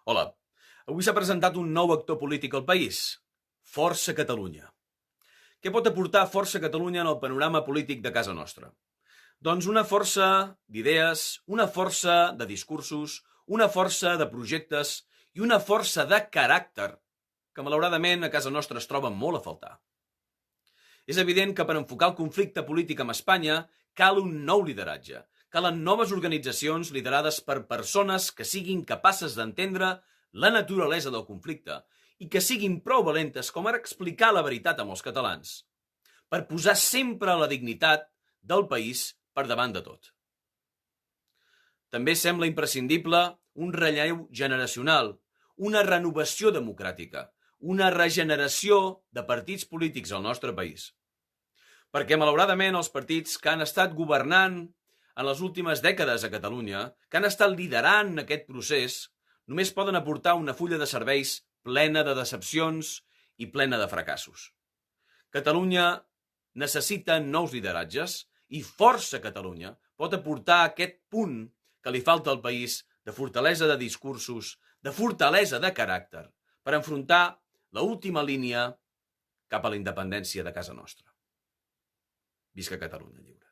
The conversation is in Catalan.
Hola, avui s'ha presentat un nou actor polític al país, Força Catalunya. Què pot aportar Força Catalunya en el panorama polític de casa nostra? Doncs una força d'idees, una força de discursos, una força de projectes i una força de caràcter que malauradament a casa nostra es troba molt a faltar. És evident que per enfocar el conflicte polític amb Espanya cal un nou lideratge. Calen noves organitzacions liderades per persones que siguin capaces d'entendre la naturalesa del conflicte i que siguin prou valentes com ara explicar la veritat a molts catalans, per posar sempre la dignitat del país per davant de tot. També sembla imprescindible un relleu generacional, una renovació democràtica, una regeneració de partits polítics al nostre país. Perquè, malauradament, els partits que han estat governant en les últimes dècades a Catalunya, que han estat liderant aquest procés, només poden aportar una fulla de serveis plena de decepcions i plena de fracassos. Catalunya necessita nous lideratges i Força Catalunya pot aportar aquest punt que li falta al país de fortalesa de discursos, de fortalesa de caràcter, per enfrontar l'última línia cap a la independència de casa nostra. Visca Catalunya lliure.